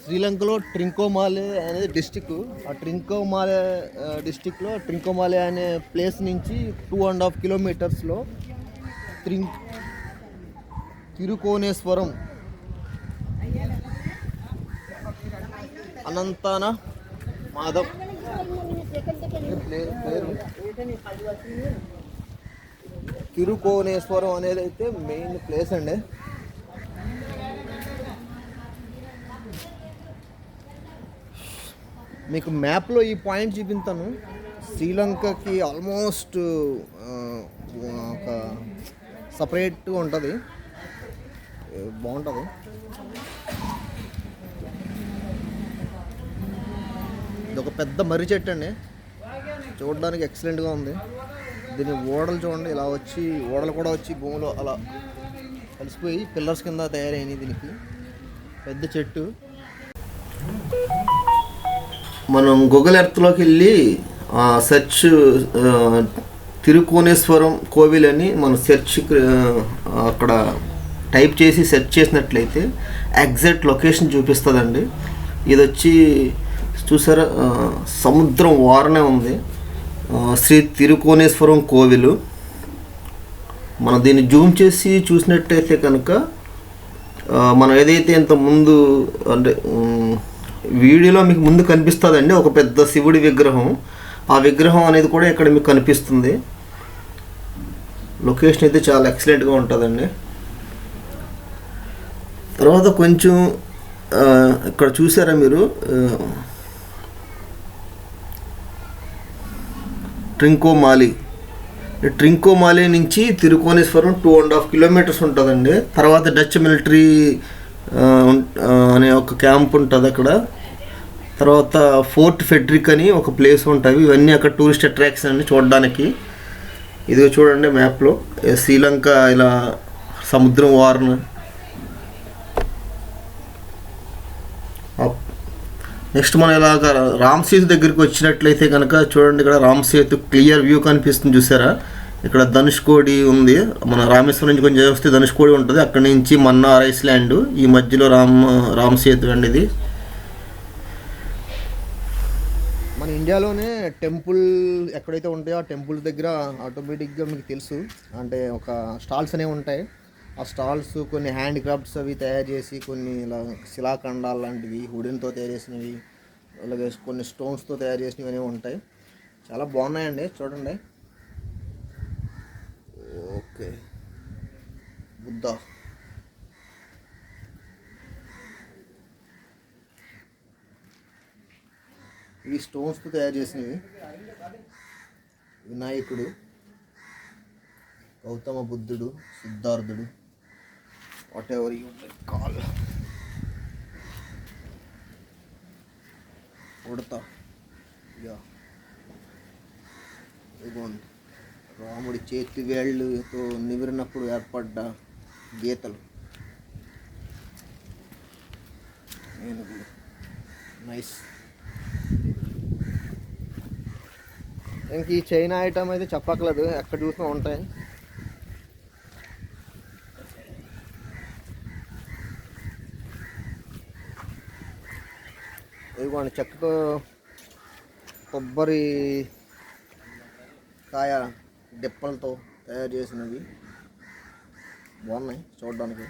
శ్రీలంకలో ట్రింకోమాలే అనేది డిస్టిక్. ఆ ట్రింకోమాలే డిస్టిక్లో ట్రింకోమాలే అనే ప్లేస్ నుంచి 2.5 కిలోమీటర్స్లో తిరుకోనేశ్వరం అనంతన మాధవ్ పేరు తిరుకోనేశ్వరం అనేది అయితే మెయిన్ ప్లేస్ అండి. మీకు మ్యాప్లో ఈ పాయింట్ చూపిస్తాను. శ్రీలంకకి ఆల్మోస్ట్ ఒక సపరేట్గా ఉంటుంది, బాగుంటుంది. ఇది ఒక పెద్ద మర్రి చెట్టు అండి, చూడడానికి ఎక్సలెంట్గా ఉంది. దీని ఓడలు చూడండి, ఇలా వచ్చి ఓడలు కూడా వచ్చి భూమిలో అలా కలిసిపోయి పిల్లర్స్ కింద తయారైనవి. దీనికి పెద్ద చెట్టు. మనం గూగుల్ ఎర్త్లోకి వెళ్ళి సెర్చ్ తిరుకోనేశ్వరం కోవిల్ అని మనం సెర్చ్ అక్కడ టైప్ చేసి సెర్చ్ చేసినట్లయితే ఎగ్జాక్ట్ లొకేషన్ చూపిస్తుందండి. ఇది వచ్చి చూసారా, సముద్రం వారనే ఉంది శ్రీ తిరుకోనేశ్వరం కోవిలు. మనం దీన్ని జూమ్ చేసి చూసినట్టయితే కనుక మనం ఏదైతే ఇంత ముందు అంటే వీడియోలో మీకు ముందు కనిపిస్తుందండి ఒక పెద్ద శివుడి విగ్రహం. ఆ విగ్రహం అనేది కూడా ఇక్కడ మీకు కనిపిస్తుంది. లొకేషన్ అయితే చాలా ఎక్సలెంట్గా ఉంటుందండి. తర్వాత కొంచెం ఇక్కడ చూసారా మీరు, ట్రింకోమాలి నుంచి తిరుకోనేశ్వరం 2.5 కిలోమీటర్స్ ఉంటుందండి. తర్వాత డచ్ మిలిటరీ అనే ఒక క్యాంప్ ఉంటుంది అక్కడ. తర్వాత ఫోర్ట్ ఫెడ్రిక్ అని ఒక ప్లేస్ ఉంటుంది. ఇవన్నీ అక్కడ టూరిస్ట్ అట్రాక్షన్ అన్ని చూడడానికి. ఇదిగో చూడండి మ్యాప్లో శ్రీలంక ఇలా సముద్రం వారన. నెక్స్ట్ మనం ఇలాగ రామ్ సేతు దగ్గరికి వచ్చినట్లయితే కనుక చూడండి, ఇక్కడ రామ్ సేతు క్లియర్ వ్యూ కనిపిస్తుంది చూసారా. ఇక్కడ ధనుష్కోడి ఉంది. మన రామేశ్వరం నుంచి కొంచెం వస్తే ధనుష్కోడి ఉంటుంది. అక్కడి నుంచి మన్నార్ ఐస్లాండ్, ఈ మధ్యలో రామ్ సేతు అండి. ఇది మన ఇండియాలోనే టెంపుల్ ఎక్కడైతే ఉంటాయో ఆ టెంపుల్ దగ్గర ఆటోమేటిక్గా మీకు తెలుసు అంటే ఒక స్టాల్స్ అనేవి ఉంటాయి. ఆ స్టాల్స్ కొన్ని హ్యాండిక్రాఫ్ట్స్ అవి తయారు చేసి, కొన్ని ఇలా శిలాఖండాలు లాంటివి వుడెన్తో తయారు చేసినవి, అలాగే కొన్ని స్టోన్స్తో తయారు చేసినవి అనేవి ఉంటాయి. చాలా బాగున్నాయండి, చూడండి. ఓకే, బుద్ధ ఇవి స్టోన్స్తో తయారు చేసినవి. వినాయకుడు, గౌతమ బుద్ధుడు, Siddharthudu, what ever you call, ఉడత, ఇదిగోండి రాముడి చేతి వేళ్ళతో నివిరినప్పుడు ఏర్పడ్డ గీతలు. నైస్. ఇంక ఈ చైనా ఐటమ్ అయితే చెప్పక్కర్లేదు, ఎక్కడ చూసినా ఉంటాయి. ఇదిగోండి చెక్కతో కొబ్బరి కాయ డిప్పలతో తయారు చేసినవి, బాగున్నాయి చూడడానికి.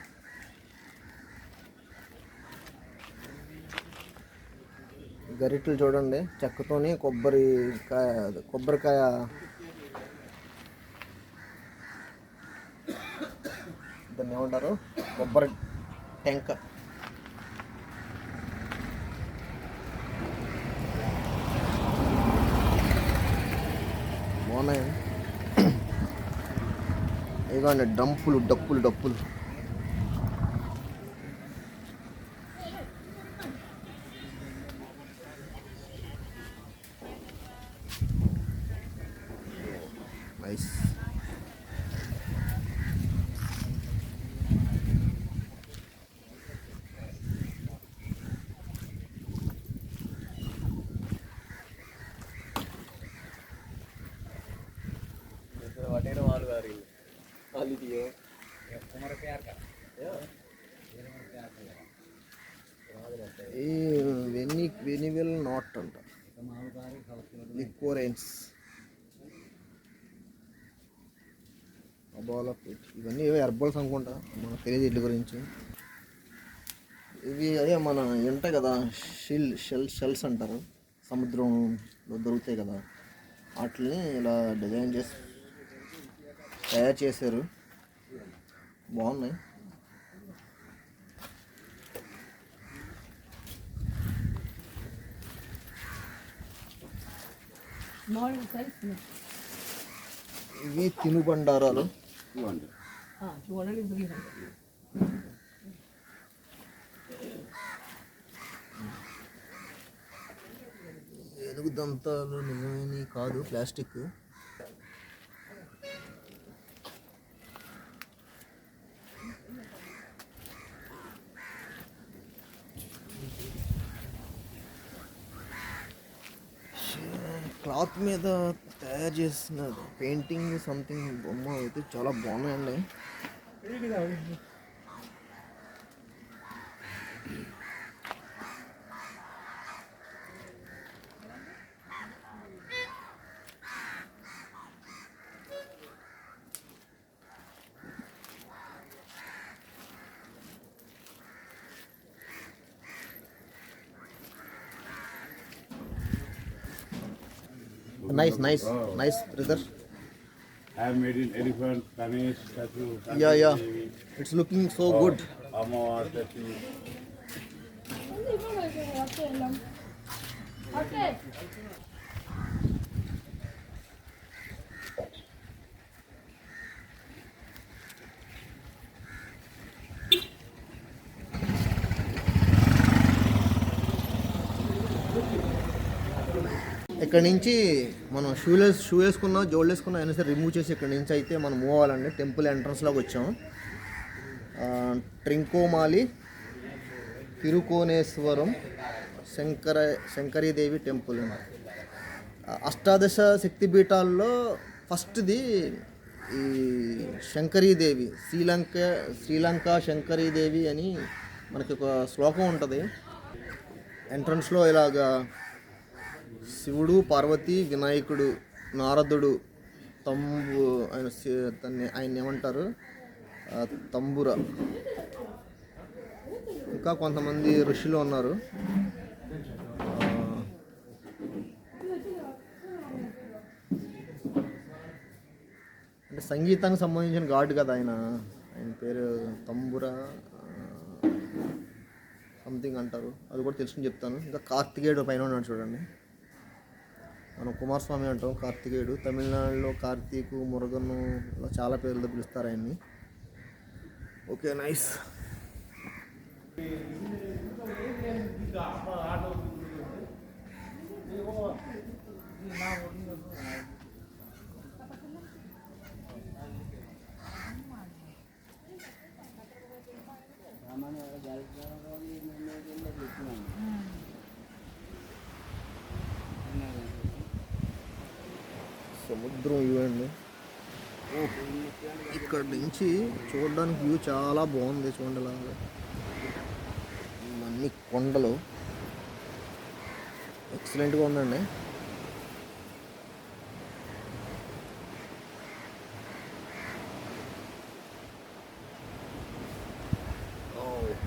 గరిటెలు చూడండి, చెక్కతోని కొబ్బరికాయ దాన్ని ఏమంటారు, కొబ్బరి టెంక. బాగున్నాయి. ఇదిగోండి డప్పులు. నైస్. ఈ వెనివెల్ నాట్ అంట, లిక్వరెన్స్, అబాలా పీట్, ఇవన్నీ ఏవో హెర్బల్స్ అనుకుంటా, మనకు తెలియదు వీటి గురించి. ఇవి అదే మన ఉంటాయి కదా షెల్స్ అంటారు, సముద్రంలో దొరుకుతాయి కదా, వాటిని ఇలా డిజైన్ చేసి తయారు చేశారు, బాగున్నాయి. ఇవి తినుబండారాలు. ఏనుగు దంతాలు నిజమేని కాదు, ప్లాస్టిక్. క్లాత్ మీద తయారు చేసిన పెయింటింగ్ సంథింగ్ బొమ్మ అయితే చాలా బాగున్నాయండి. Nice, brother. I have made an elephant, Ganesh statue. Yeah. It's looking so good. Amar statue. ఇక్కడ నుంచి మనం షూ వేసుకున్నా, జోళ్ళు వేసుకున్నా అయినా సరే రిమూవ్ చేసి ఇక్కడ నుంచి అయితే మనం మూవ్ అవ్వాలండి. టెంపుల్ ఎంట్రన్స్లోకి వచ్చాం. ట్రింకోమాలి తిరుకోనేశ్వరం శంకరీదేవి టెంపుల్. అష్టాదశ శక్తిపీఠాల్లో ఫస్ట్ది ఈ శంకరీదేవి, శ్రీలంక శంకరీదేవి అని మనకి ఒక శ్లోకం ఉంటుంది. ఎంట్రన్స్లో ఇలాగా శివుడు, పార్వతి, వినాయకుడు, నారదుడు, ఆయన ఏమంటారు, తంబుర, ఇంకా కొంతమంది ఋషులు ఉన్నారు. అంటే సంగీతానికి సంబంధించిన గాడ్ కదా ఆయన పేరు తంబుర సంథింగ్ అంటారు, అది కూడా తెలుసుకుని చెప్తాను. ఇంకా కార్తికేయుడు పైన ఉన్నాడు చూడండి, మనం కుమారస్వామి అంటాం, కార్తికేయుడు. తమిళనాడులో కార్తీకు, మురుగను చాలా పేర్లతో పిలుస్తారు ఆయన్ని. Okay, nice. సముద్రం వ్యూ అండి. ఇక్కడ నుంచి చూడడానికి వ్యూ చాలా బాగుంది. చూడండి, అన్ని కొండలు ఎక్సలెంట్గా ఉందండి.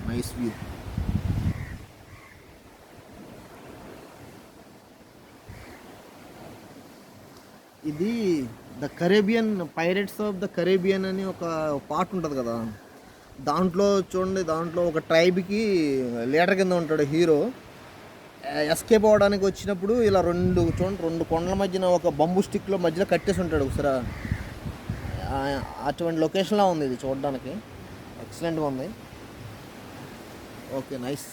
Nice view. ఇది the Caribbean, pirates of the Caribbean అని ఒక పాట ఉంటుంది కదా, దాంట్లో చూడండి, దాంట్లో ఒక ట్రైబ్కి లీడర్ కింద ఉంటాడు హీరో. ఎస్కేప్ అవ్వడానికి వచ్చినప్పుడు ఇలా రెండు కొండల మధ్యన ఒక బంబు స్టిక్లో మధ్యలో కట్టేసి ఉంటాడు ఒకసారి. అటువంటి లొకేషన్లో ఉంది ఇది చూడడానికి, ఎక్సలెంట్గా ఉంది. Okay, nice.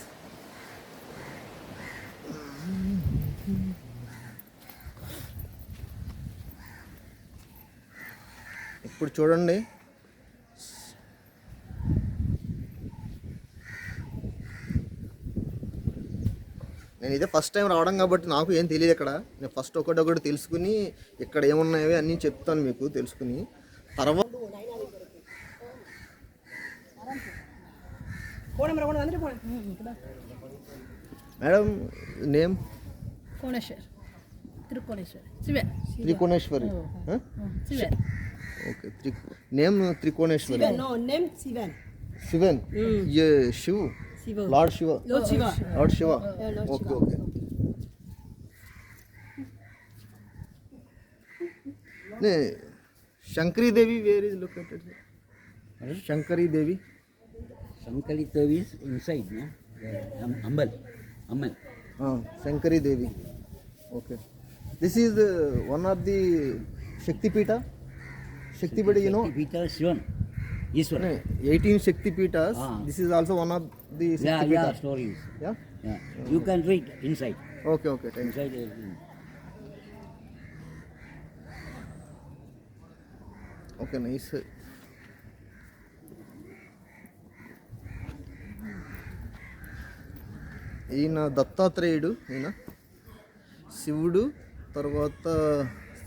ఇప్పుడు చూడండి, నేను ఇదే ఫస్ట్ టైం రావడం కాబట్టి నాకు ఏం తెలియదు. ఇక్కడ నేను ఫస్ట్ ఒకటి తెలుసుకుని ఇక్కడ ఏమున్నాయో అన్నీ చెప్తాను మీకు తెలుసుకుని. తర్వాత మేడం నేమ్ కోణేశ్వర్ తిరుకోణేశ్వర్ శివే త్రికోణేశ్వరి. శివే okay name Trikoneswari. No, name Sivan. Sivan ये Shiva Siva. Lord Shiva. Lord Shiva. Lord Shiva. Lord okay Shiva. Okay. ने Shankari Devi where is located? Shankari Devi. Shankari Devi is inside, no? Ammal. हाँ Shankari Devi. Okay. This is one of the Shakthi Peeta. Shakthi Peeta, you know? Peeta Shivan. Ishwar. 18 Shakthi Peetas. This is also one of the Shakthi Yeah, Peetas. stories. Yeah. Yeah. You can read inside. Okay, okay. Thank you. Inside everything. Okay, nice. ఈయన దత్తాత్రేయుడు. ఈయన శివుడు, తర్వాత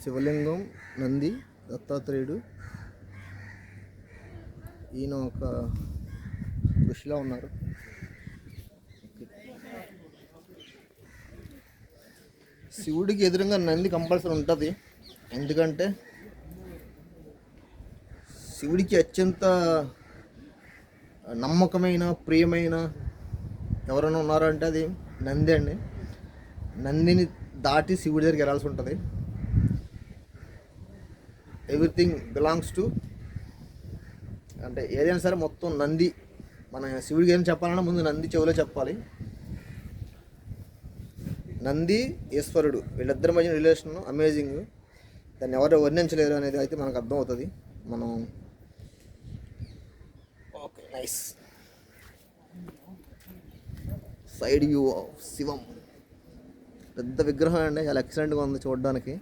శివలింగం, నంది, దత్తాత్రేయుడు. ఈయన ఒక ఋషిలా ఉన్నారు. శివుడికి ఎదురుగా నంది కంపల్సరీ ఉంటుంది. ఎందుకంటే శివుడికి అత్యంత నమ్మకమైన ప్రియమైన ఎవరైనా ఉన్నారంటే అది నంది అండి. నందిని దాటి శివుడి దగ్గరికి వెళ్ళాల్సి ఉంటుంది. ఎవ్రీథింగ్ బిలాంగ్స్ టు, అంటే ఏదైనా సరే మొత్తం నంది. మన శివుడికి ఏం చెప్పాలన్నా ముందు నంది చెవిలో చెప్పాలి. నంది ఈశ్వరుడు వీళ్ళిద్దరి మధ్య రిలేషన్ అమేజింగ్. దాన్ని ఎవరు వర్ణించలేరు అనేది అయితే మనకు అర్థం అవుతుంది. మనం okay nice side view of Shivam. పెద్ద విగ్రహం అండి, చాలా ఎక్సలెంట్గా ఉంది చూడడానికి.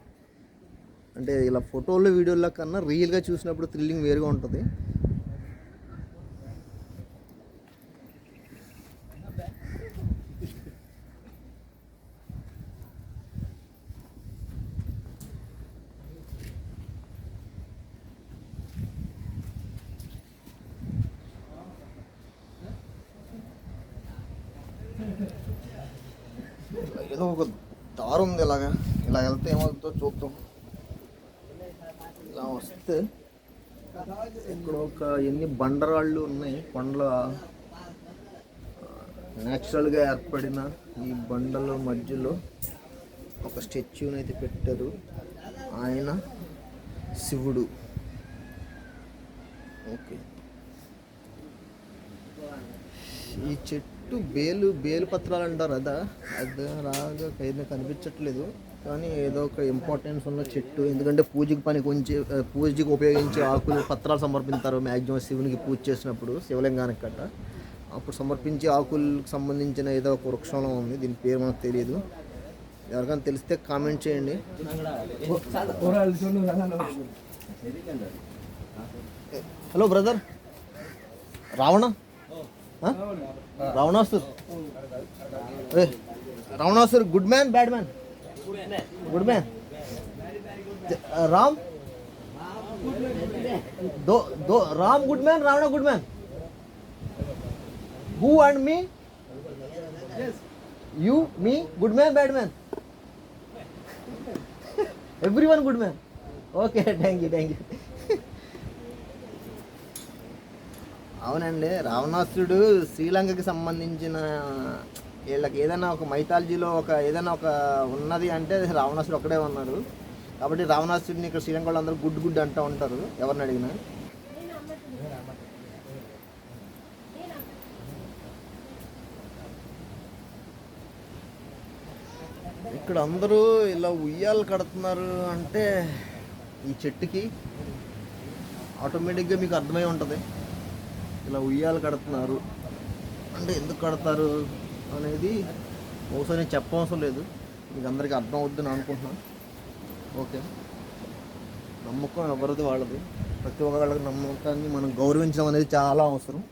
అంటే ఇలా ఫోటోల్లో వీడియోల్లో కన్నా రియల్గా చూసినప్పుడు థ్రిల్లింగ్ వేరుగా ఉంటుంది. ఏదో ఒక దారి ఉంది, ఇలా వెళ్తే ఏమవుతుందో చూద్దాం. ఇలా వస్తే ఇక్కడ ఒక ఎన్ని బండరాళ్ళు ఉన్నాయి. కొండల న్యాచురల్గా ఏర్పడిన ఈ బండల మధ్యలో ఒక స్టాచ్యూని అయితే పెట్టారు. ఆయన శివుడు. ఓకే. ఈ చెట్టు బేలు పత్రాలు అంటారు. అది రాగా ఏదైనా కనిపించట్లేదు, కానీ ఏదో ఒక ఇంపార్టెన్స్ ఉన్న చెట్టు. ఎందుకంటే పూజకి ఉపయోగించే ఆకులు పత్రాలు సమర్పిస్తారు మ్యాక్సిమం శివునికి పూజ చేసినప్పుడు, శివలింగానికి కట్ట. అప్పుడు సమర్పించే ఆకులకు సంబంధించిన ఏదో ఒక వృక్షంలో ఉంది. దీని పేరు మనకు తెలియదు. ఎవరికైనా తెలిస్తే కామెంట్ చేయండి. Hello brother, Ravanasur good man bad man? Good man. Ram Ram good man, Ravana good man? Who and me? You, me, good man bad man? Everyone good man. Okay, thank you. అవునండి, రావణాసురుడు శ్రీలంకకి సంబంధించిన వీళ్ళకి ఏదైనా ఒక మైథాలజీలో ఏదైనా ఒక ఉన్నది అంటే రావణాసురుడు ఒక్కడే ఉన్నాడు. కాబట్టి రావణాసురుడిని ఇక్కడ శ్రీలంక వాళ్ళు అందరూ గుడ్ అంటూ ఉంటారు ఎవరిని అడిగినా. ఇక్కడ అందరూ ఇలా ఉయ్యాలు కడుతున్నారు అంటే ఈ చెట్టుకి ఆటోమేటిక్గా మీకు అర్థమై ఉంటుంది. ఇలా ఉయ్యాలు కడుతున్నారు అంటే ఎందుకు కడతారు అనేది బహుశా నేను చెప్పవసరం లేదు, మీకు అందరికీ అర్థం అవుద్దని అనుకుంటున్నాను. ఓకే, నమ్మకం ఎవరిది వాళ్ళది. ప్రతి ఒక్కళ్ళకి నమ్మకాన్ని మనం గౌరవించడం అనేది చాలా అవసరం.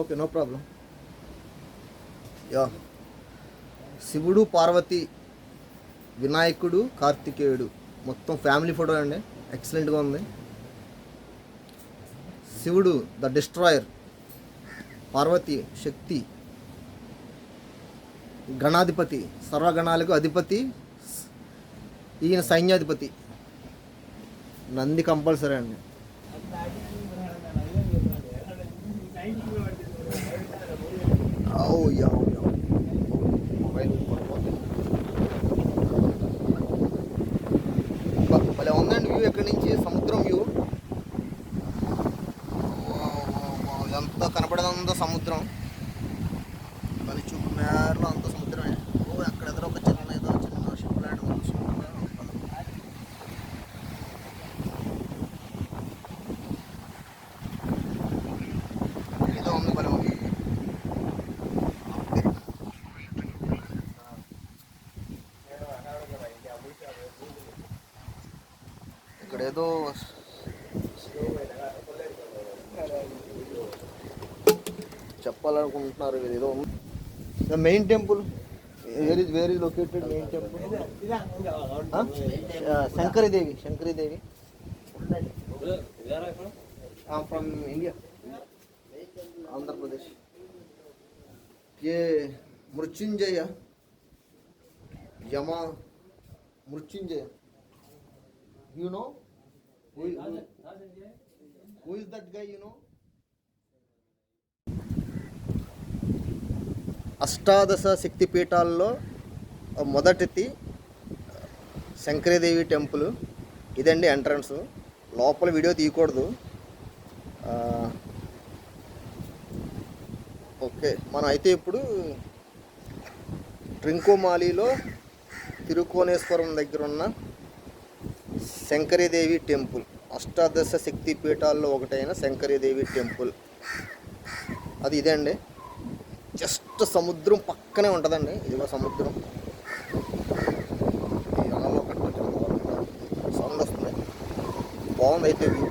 Okay, no problem. యా, శివుడు, పార్వతి, వినాయకుడు, కార్తికేయుడు మొత్తం ఫ్యామిలీ ఫోటో అండి. ఎక్సలెంట్గా ఉంది. శివుడు ద డిస్ట్రాయర్, పార్వతి శక్తి, గణాధిపతి, సర్వగణాలకు అధిపతి, ఈయన సైన్యాధిపతి. నంది కంపల్సరీ అండి. భలే ఉందండి వ్యూ ఎక్కడి నుంచి, సముద్రం వ్యూ. ఎంత కనపడేదంతా సముద్రం, కానీ చూపు మేరలో అంత సముద్రమే. అక్కడ ఎదురు ఒక చిన్న షిప్ లాంటి ఏదో ఉంది, భలే ఉంది. ఇక్కడ ఏదో చెప్పాలనుకుంటున్నారు, ఏదో the main temple. Where is located main temple? Shankari Devi. From India, Andhra Pradesh. ये मृत्युंजय यमा Mrityunjay, you know who is that guy, you know? అష్టాదశ శక్తి పీఠాల్లో మొదటిది శంకరీదేవి టెంపుల్. ఇదండి ఎంట్రన్స్. లోపల వీడియో తీయకూడదు. ఓకే, మనం అయితే ఇప్పుడు ట్రింకోమాలిలో తిరుకోనేశ్వరం దగ్గర ఉన్న శంకరీదేవి టెంపుల్, అష్టాదశ శక్తి పీఠాల్లో ఒకటైన శంకరీదేవి టెంపుల్. అది ఇదే అండి. జస్ట్ సముద్రం పక్కనే ఉంటుందండి. ఇదిగో సముద్రం. సౌండ్ వస్తుంది. బాగుంది అయితే వ్యూ.